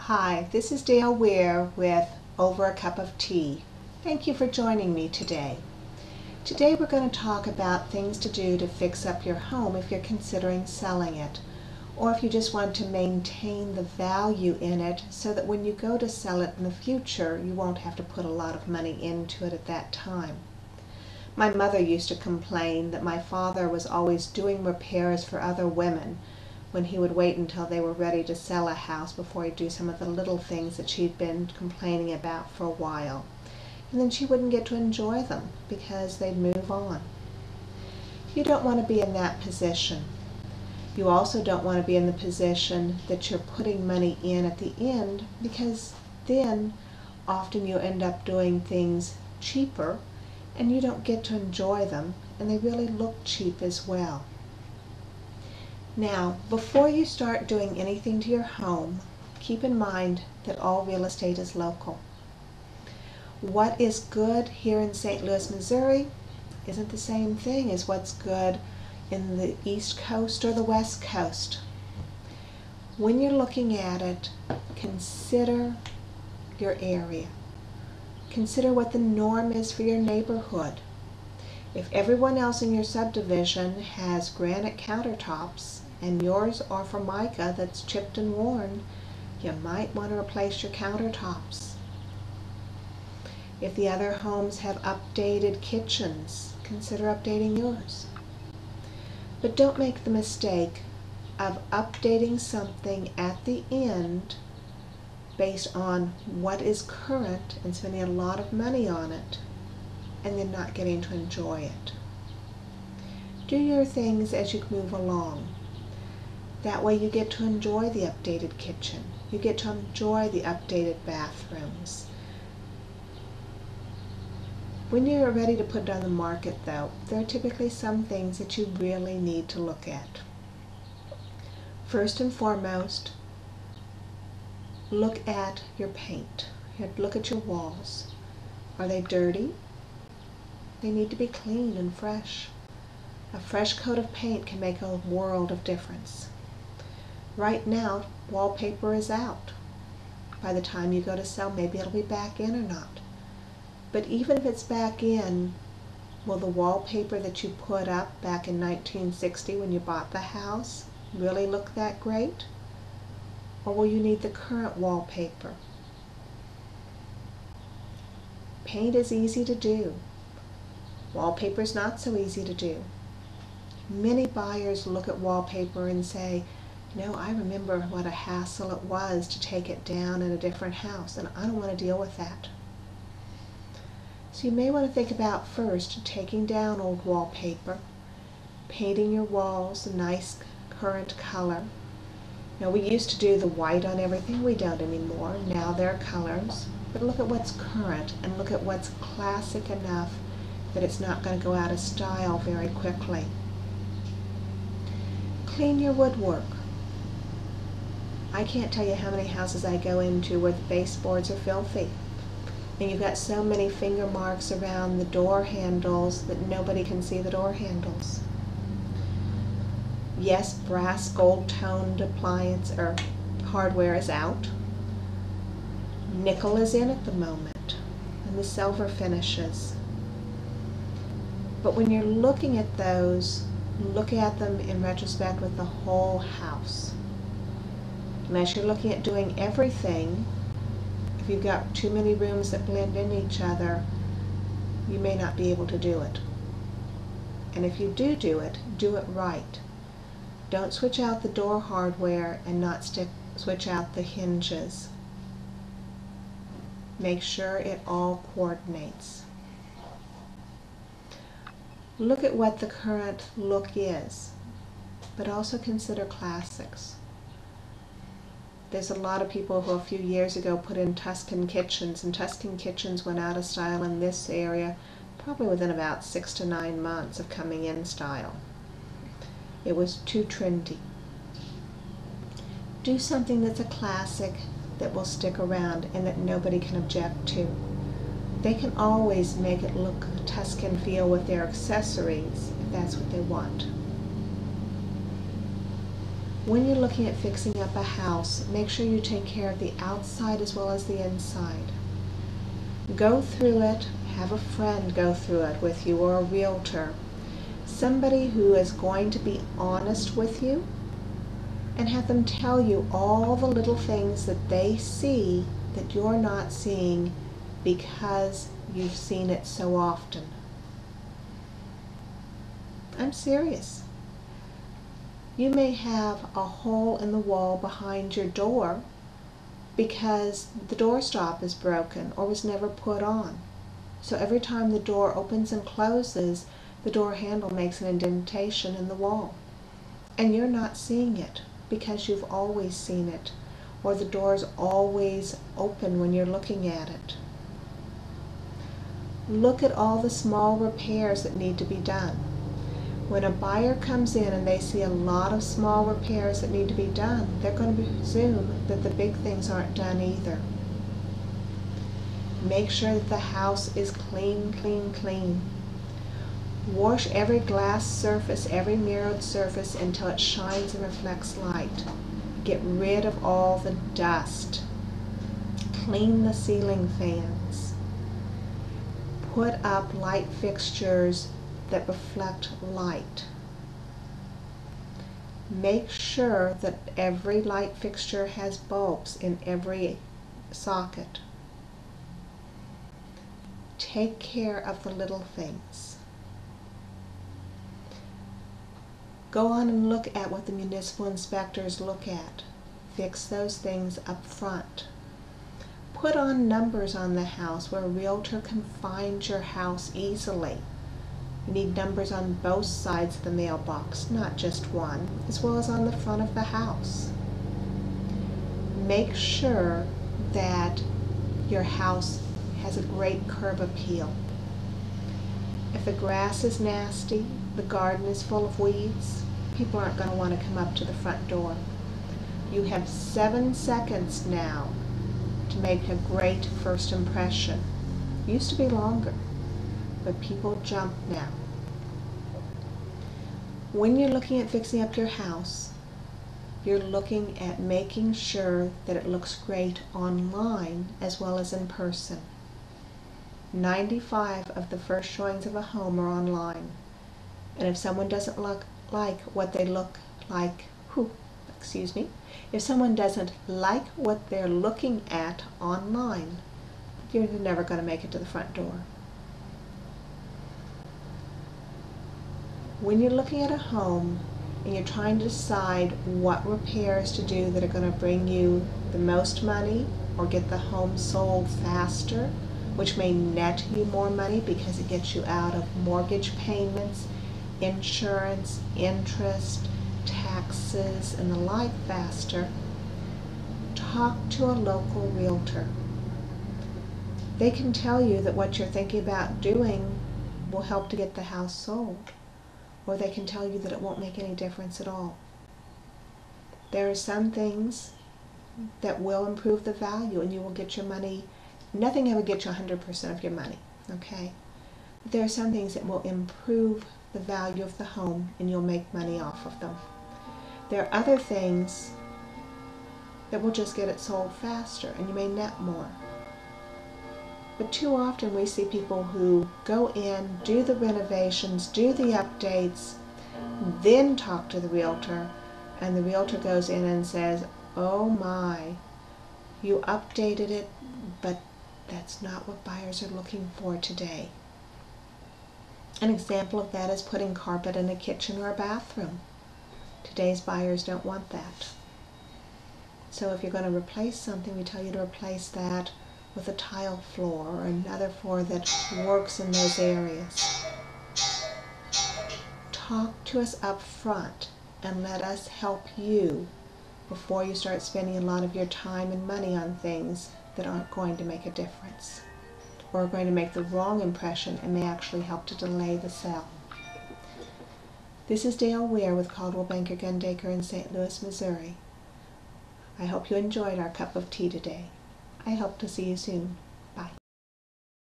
Hi, this is Dale Weir with Over a Cup of Tea. Thank you for joining me today. Today we're going to talk about things to do to fix up your home if you're considering selling it, or if you just want to maintain the value in it so that when you go to sell it in the future, you won't have to put a lot of money into it at that time. My mother used to complain that my father was always doing repairs for other women when he would wait until they were ready to sell a house before he'd do some of the little things that she'd been complaining about for a while. And then she wouldn't get to enjoy them because they'd move on. You don't want to be in that position. You also don't want to be in the position that you're putting money in at the end, because then often you end up doing things cheaper and you don't get to enjoy them, and they really look cheap as well. Now, before you start doing anything to your home, keep in mind that all real estate is local. What is good here in St. Louis, Missouri isn't the same thing as what's good in the East Coast or the West Coast. When you're looking at it, consider your area. Consider what the norm is for your neighborhood. If everyone else in your subdivision has granite countertops and yours are Formica that's chipped and worn, you might want to replace your countertops. If the other homes have updated kitchens, consider updating yours. But don't make the mistake of updating something at the end based on what is current and spending a lot of money on it, and then not getting to enjoy it. Do your things as you move along. That way you get to enjoy the updated kitchen. You get to enjoy the updated bathrooms. When you're ready to put it on the market, though, there are typically some things that you really need to look at. First and foremost, look at your paint. Look at your walls. Are they dirty? They need to be clean and fresh. A fresh coat of paint can make a world of difference. Right now, wallpaper is out. By the time you go to sell, maybe it'll be back in or not. But even if it's back in, will the wallpaper that you put up back in 1960 when you bought the house really look that great? Or will you need the current wallpaper? Paint is easy to do. Wallpaper is not so easy to do. Many buyers look at wallpaper and say, no, I remember what a hassle it was to take it down in a different house, and I don't want to deal with that. So you may want to think about first taking down old wallpaper, painting your walls a nice current color. Now, we used to do the white on everything. We don't anymore. Now there are colors. But look at what's current and look at what's classic enough that it's not going to go out of style very quickly. Clean your woodwork. I can't tell you how many houses I go into where the baseboards are filthy. And you've got so many finger marks around the door handles that nobody can see the door handles. Yes, brass gold-toned appliance or hardware is out. Nickel is in at the moment, and the silver finishes. But when you're looking at those, look at them in retrospect with the whole house. Unless you're looking at doing everything, if you've got too many rooms that blend in each other, you may not be able to do it. And if you do it right. Don't switch out the door hardware and not switch out the hinges. Make sure it all coordinates. Look at what the current look is, but also consider classics. There's a lot of people who a few years ago put in Tuscan kitchens, and Tuscan kitchens went out of style in this area probably within about 6 to 9 months of coming in style. It was too trendy. Do something that's a classic that will stick around and that nobody can object to. They can always make it look Tuscan feel with their accessories if that's what they want. When you're looking at fixing up a house, make sure you take care of the outside as well as the inside. Go through it, have a friend go through it with you or a realtor. Somebody who is going to be honest with you, and have them tell you all the little things that they see that you're not seeing because you've seen it so often. I'm serious. You may have a hole in the wall behind your door because the doorstop is broken or was never put on. So every time the door opens and closes, the door handle makes an indentation in the wall. And you're not seeing it because you've always seen it, or the door's always open when you're looking at it. Look at all the small repairs that need to be done. When a buyer comes in and they see a lot of small repairs that need to be done, they're going to presume that the big things aren't done either. Make sure that the house is clean, clean, clean. Wash every glass surface, every mirrored surface until it shines and reflects light. Get rid of all the dust. Clean the ceiling fans. Put up light fixtures that reflect light. Make sure that every light fixture has bulbs in every socket. Take care of the little things. Go on and look at what the municipal inspectors look at. Fix those things up front. Put on numbers on the house where a realtor can find your house easily. You need numbers on both sides of the mailbox, not just one, as well as on the front of the house. Make sure that your house has a great curb appeal. If the grass is nasty, the garden is full of weeds, people aren't going to want to come up to the front door. You have 7 seconds now to make a great first impression. It used to be longer, but people jump now. When you're looking at fixing up your house, you're looking at making sure that it looks great online as well as in person. 95 of the first showings of a home are online. And if someone doesn't like what they look like, if someone doesn't like what they're looking at online, you're never going to make it to the front door. When you're looking at a home and you're trying to decide what repairs to do that are going to bring you the most money or get the home sold faster, which may net you more money because it gets you out of mortgage payments, insurance, interest, taxes, and the like faster, talk to a local realtor. They can tell you that what you're thinking about doing will help to get the house sold, or they can tell you that it won't make any difference at all. There are some things that will improve the value and you will get your money. Nothing ever gets you 100% of your money, okay? But there are some things that will improve the value of the home and you'll make money off of them. There are other things that will just get it sold faster and you may net more. But too often we see people who go in, do the renovations, do the updates, then talk to the realtor, and the realtor goes in and says, "Oh my, you updated it, but that's not what buyers are looking for today." An example of that is putting carpet in a kitchen or a bathroom. Today's buyers don't want that. So if you're going to replace something, we tell you to replace that with a tile floor or another floor that works in those areas. Talk to us up front and let us help you before you start spending a lot of your time and money on things that aren't going to make a difference or are going to make the wrong impression and may actually help to delay the sale. This is Dale Weir with Caldwell Banker Gundaker in St. Louis, Missouri. I hope you enjoyed our cup of tea today. I hope to see you soon.